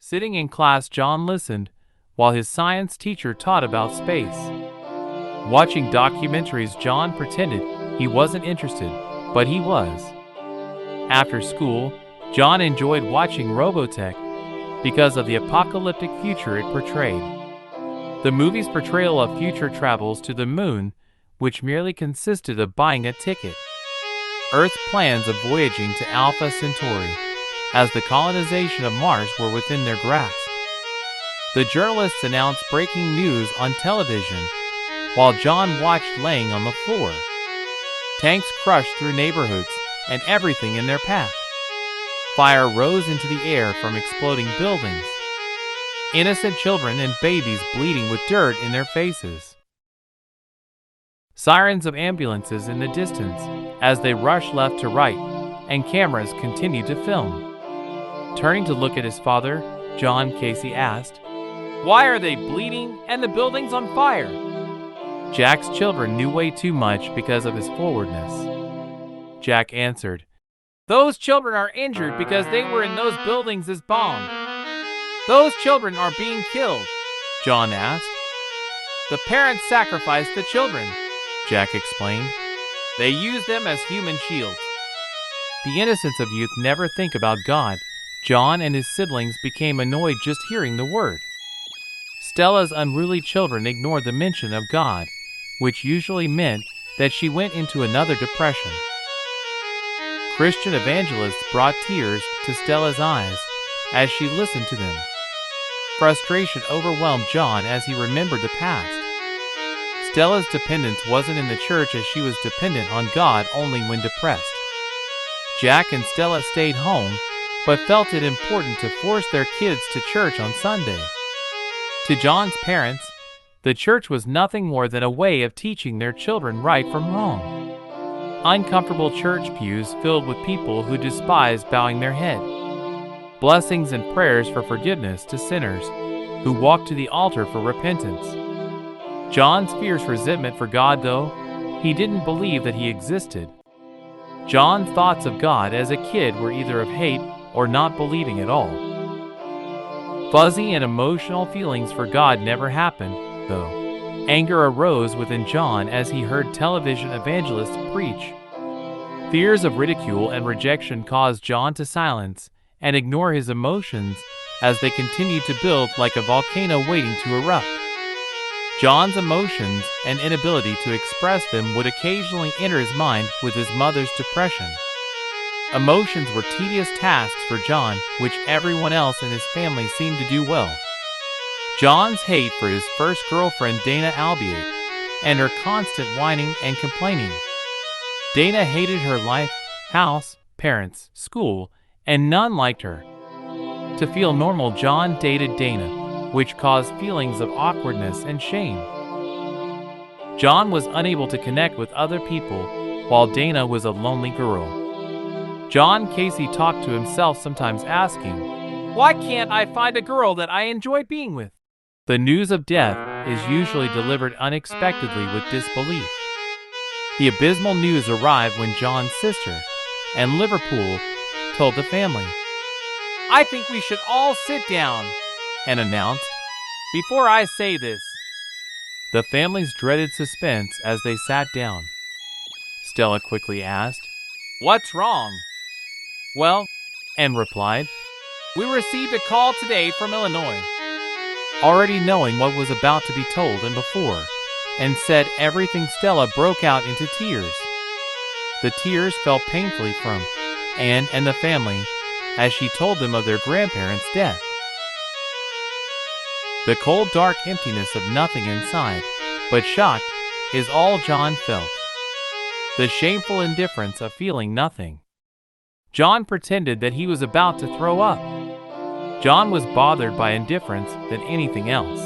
Sitting in class, John listened while his science teacher taught about space. Watching documentaries, John pretended he wasn't interested, but he was. After school, John enjoyed watching Robotech because of the apocalyptic future it portrayed. The movie's portrayal of future travels to the moon, which merely consisted of buying a ticket. Earth's plans of voyaging to Alpha Centauri, as the colonization of Mars were within their grasp. The journalists announced breaking news on television, while John watched laying on the floor. Tanks crushed through neighborhoods and everything in their path. Fire rose into the air from exploding buildings. Innocent children and babies bleeding with dirt in their faces. Sirens of ambulances in the distance as they rushed left to right, and cameras continued to film. Turning to look at his father, John Casey asked, "Why are they bleeding and the building's on fire?" Jack's children knew way too much because of his forwardness. Jack answered, "Those children are injured because they were in those buildings as bombed." "Those children are being killed," John asked. "The parents sacrificed the children," Jack explained. "They use them as human shields." The innocence of youth never think about God. John and his siblings became annoyed just hearing the word. Stella's unruly children ignored the mention of God, which usually meant that she went into another depression. Christian evangelists brought tears to Stella's eyes as she listened to them. Frustration overwhelmed John as he remembered the past. Stella's dependence wasn't in the church, as she was dependent on God only when depressed. Jack and Stella stayed home, but felt it important to force their kids to church on Sunday. To John's parents, the church was nothing more than a way of teaching their children right from wrong. Uncomfortable church pews filled with people who despised bowing their head. Blessings and prayers for forgiveness to sinners who walked to the altar for repentance. John's fierce resentment for God, though, he didn't believe that he existed. John's thoughts of God as a kid were either of hate or not believing at all. Fuzzy and emotional feelings for God never happened, though. Anger arose within John as he heard television evangelists preach. Fears of ridicule and rejection caused John to silence and ignore his emotions as they continued to build like a volcano waiting to erupt. John's emotions and inability to express them would occasionally enter his mind with his mother's depression. Emotions were tedious tasks for John, which everyone else in his family seemed to do well. John's hate for his first girlfriend, Dana Albiate, and her constant whining and complaining. Dana hated her life, house, parents, school, and none liked her. To feel normal, John dated Dana, which caused feelings of awkwardness and shame. John was unable to connect with other people, while Dana was a lonely girl. John Casey talked to himself, sometimes asking, "Why can't I find a girl that I enjoy being with?" The news of death is usually delivered unexpectedly with disbelief. The abysmal news arrived when John's sister and Liverpool told the family. "I think we should all sit down," and announced, "Before I say this." The family's dreaded suspense as they sat down. Stella quickly asked, "What's wrong?" "Well," Anne replied, "we received a call today from Illinois." Already knowing what was about to be told and before, and said everything, Stella broke out into tears. The tears fell painfully from Anne and the family as she told them of their grandparents' death. The cold, dark emptiness of nothing inside, but shocked, is all John felt. The shameful indifference of feeling nothing. John pretended that he was about to throw up. John was bothered by indifference than anything else.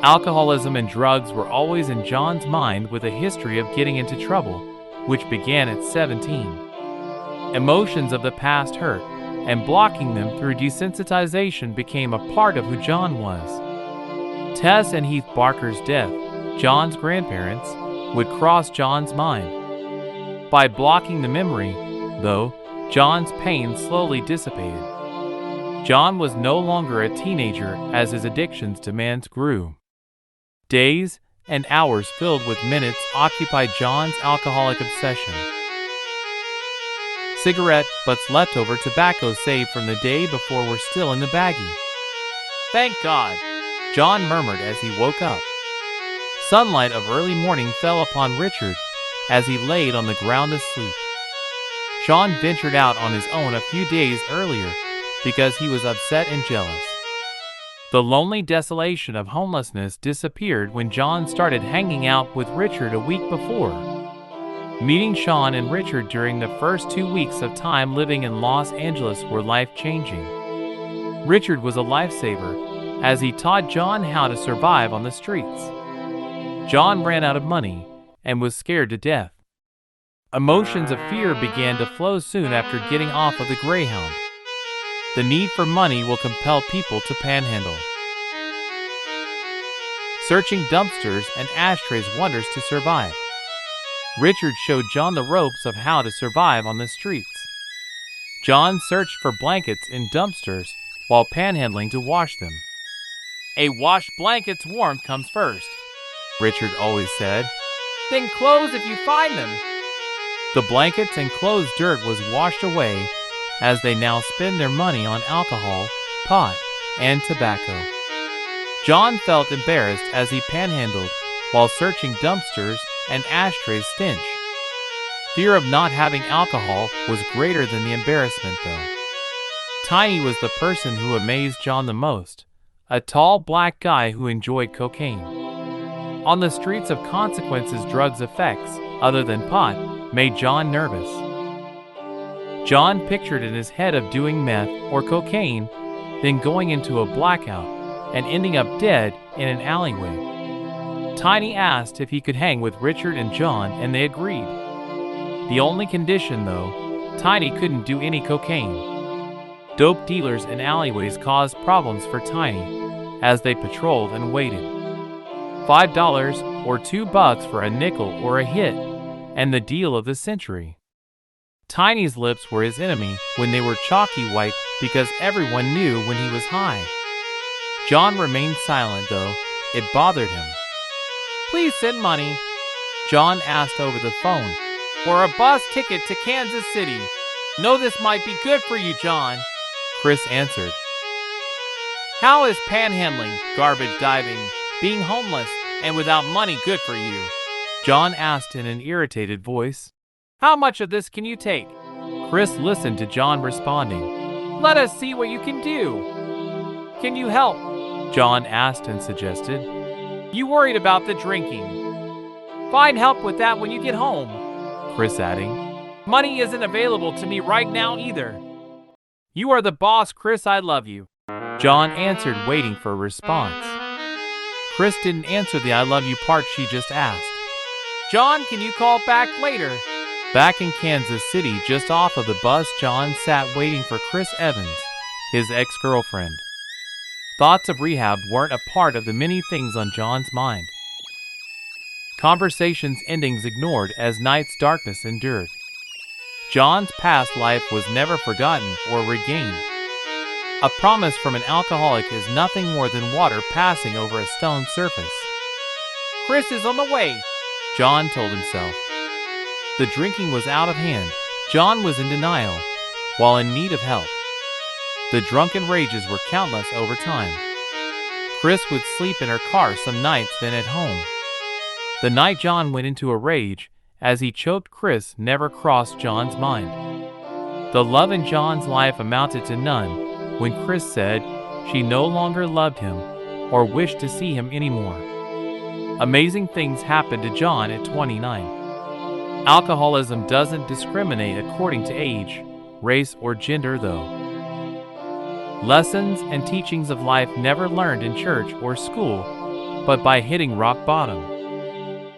Alcoholism and drugs were always in John's mind, with a history of getting into trouble, which began at 17. Emotions of the past hurt, and blocking them through desensitization became a part of who John was. Tess and Heath Barker's death, John's grandparents, would cross John's mind. By blocking the memory, though, John's pain slowly dissipated. John was no longer a teenager as his addiction's demands grew. Days and hours filled with minutes occupied John's alcoholic obsession. Cigarette butts leftover tobacco saved from the day before were still in the baggie. "Thank God," John murmured as he woke up. Sunlight of early morning fell upon Richard as he laid on the ground asleep. John ventured out on his own a few days earlier because he was upset and jealous. The lonely desolation of homelessness disappeared when John started hanging out with Richard a week before. Meeting Sean and Richard during the first 2 weeks of time living in Los Angeles were life-changing. Richard was a lifesaver as he taught John how to survive on the streets. John ran out of money and was scared to death. Emotions of fear began to flow soon after getting off of the Greyhound. The need for money will compel people to panhandle. Searching dumpsters and ashtrays wonders to survive. Richard showed John the ropes of how to survive on the streets. John searched for blankets in dumpsters while panhandling to wash them. "A washed blanket's warmth comes first," Richard always said. "Then clothes if you find them." The blankets and clothes dirt was washed away as they now spend their money on alcohol, pot, and tobacco. John felt embarrassed as he panhandled while searching dumpsters and ashtrays stench. Fear of not having alcohol was greater than the embarrassment though. Tiny was the person who amazed John the most, a tall black guy who enjoyed cocaine. On the streets of Consequences, drugs effects, other than pot, made John nervous. John pictured in his head of doing meth or cocaine, then going into a blackout and ending up dead in an alleyway. Tiny asked if he could hang with Richard and John, and they agreed. The only condition, though, Tiny couldn't do any cocaine. Dope dealers in alleyways caused problems for Tiny as they patrolled and waited. $5 or $2 for a nickel or a hit, and the deal of the century. Tiny's lips were his enemy when they were chalky white because everyone knew when he was high. John remained silent though. It bothered him. "Please send money," John asked over the phone, "or a bus ticket to Kansas City. Know this might be good for you, John," Chris answered. "How is panhandling, garbage diving, being homeless, and without money good for you?" John asked in an irritated voice. "How much of this can you take?" Chris listened to John responding. "Let us see what you can do." "Can you help?" John asked and suggested. "You worried about the drinking. Find help with that when you get home," Chris adding. "Money isn't available to me right now either." "You are the boss, Chris. I love you," John answered, waiting for a response. Chris didn't answer the "I love you" part she just asked. "John, can you call back later?" Back in Kansas City, just off of the bus, John sat waiting for Chris Evans, his ex-girlfriend. Thoughts of rehab weren't a part of the many things on John's mind. Conversations endings ignored as night's darkness endured. John's past life was never forgotten or regained. A promise from an alcoholic is nothing more than water passing over a stone surface. "Chris is on the way," John told himself. The drinking was out of hand. John was in denial, while in need of help. The drunken rages were countless over time. Chris would sleep in her car some nights, then at home. The night John went into a rage as he choked Chris never crossed John's mind. The love in John's life amounted to none when Chris said she no longer loved him or wished to see him anymore. Amazing things happened to John at 29. Alcoholism doesn't discriminate according to age, race, or gender, though. Lessons and teachings of life never learned in church or school, but by hitting rock bottom.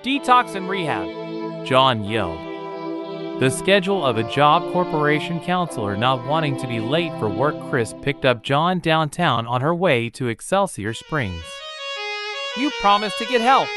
"Detox and rehab," John yelled. The schedule of a job corporation counselor not wanting to be late for work, Chris picked up John downtown on her way to Excelsior Springs. "You promised to get help,"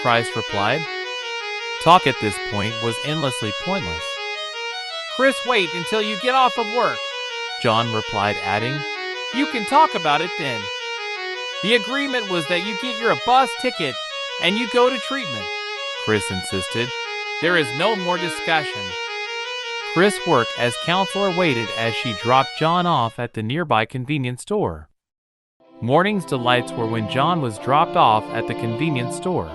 Christ replied. Talk at this point was endlessly pointless. "Chris, wait until you get off of work," John replied, adding, You can talk about it then. The agreement was that you get your bus ticket and you go to treatment, Chris insisted. There is no more discussion. Chris' work as counselor waited as she dropped John off at the nearby convenience store. Morning's delights were when John was dropped off at the convenience store.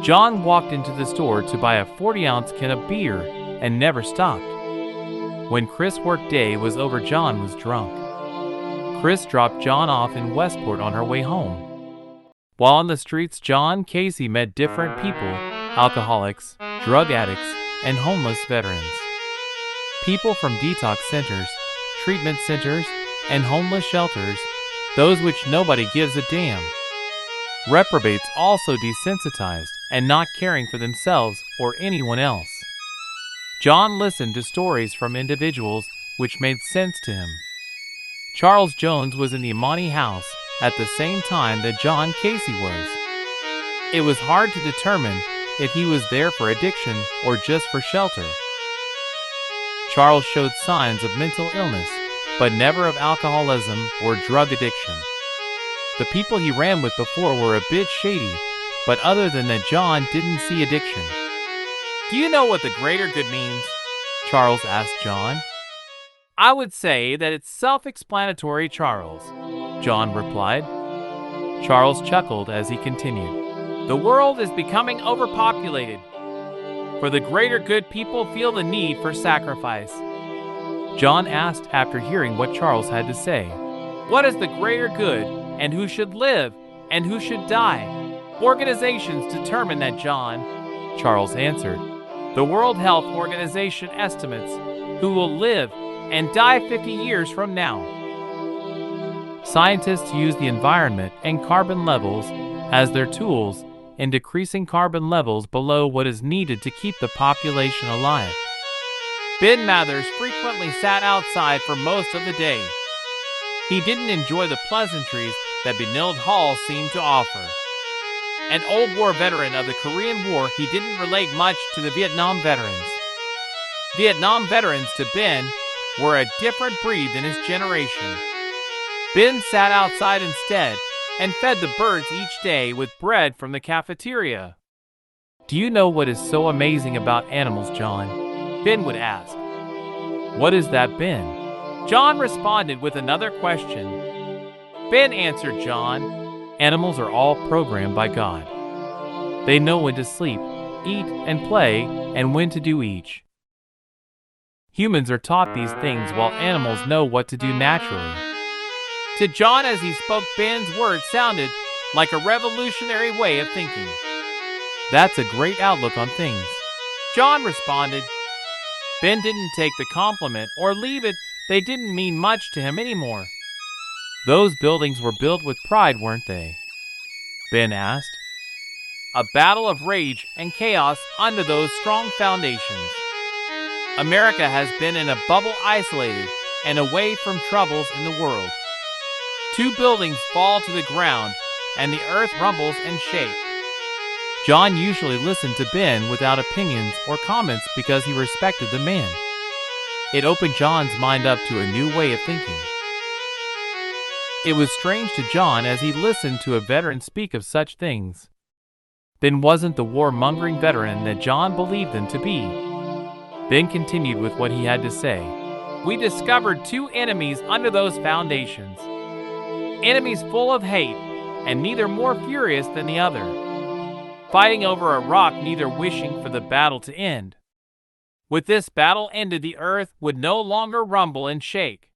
John walked into the store to buy a 40-ounce can of beer and never stopped. When Chris' work day was over, John was drunk. Chris dropped John off in Westport on her way home. While on the streets, John Casey met different people: alcoholics, drug addicts, and homeless veterans. People from detox centers, treatment centers, and homeless shelters, those which nobody gives a damn. Reprobates also desensitized and not caring for themselves or anyone else. John listened to stories from individuals which made sense to him. Charles Jones was in the Imani house at the same time that John Casey was. It was hard to determine if he was there for addiction or just for shelter. Charles showed signs of mental illness, but never of alcoholism or drug addiction. The people he ran with before were a bit shady, but other than that, John didn't see addiction. Do you know what the greater good means? Charles asked John. I would say that it's self-explanatory, Charles, John replied. Charles chuckled as he continued. The world is becoming overpopulated. For the greater good, people feel the need for sacrifice. John asked after hearing what Charles had to say. What is the greater good, and who should live, and who should die? Organizations determine that, John, Charles answered. The World Health Organization estimates who will live and die 50 years from now. Scientists use the environment and carbon levels as their tools in decreasing carbon levels below what is needed to keep the population alive. Ben Mathers frequently sat outside for most of the day. He didn't enjoy the pleasantries that Benilde Hall seemed to offer. An old war veteran of the Korean War, he didn't relate much to the Vietnam veterans. Vietnam veterans to Ben were a different breed than his generation. Ben sat outside instead and fed the birds each day with bread from the cafeteria. Do you know what is so amazing about animals, John? Ben would ask. What is that, Ben? John responded with another question. Ben answered John. Animals are all programmed by God. They know when to sleep, eat, and play, and when to do each. Humans are taught these things while animals know what to do naturally. To John, as he spoke, Ben's words sounded like a revolutionary way of thinking. That's a great outlook on things, John responded. Ben didn't take the compliment or leave it. They didn't mean much to him anymore. Those buildings were built with pride, weren't they? Ben asked. A battle of rage and chaos under those strong foundations. America has been in a bubble, isolated and away from troubles in the world. Two buildings fall to the ground and the earth rumbles and shakes. John usually listened to Ben without opinions or comments because he respected the man. It opened John's mind up to a new way of thinking. It was strange to John as he listened to a veteran speak of such things. Ben wasn't the warmongering veteran that John believed him to be. Ben continued with what he had to say. We discovered two enemies under those foundations. Enemies full of hate, and neither more furious than the other. Fighting over a rock, neither wishing for the battle to end. With this battle ended, the earth would no longer rumble and shake.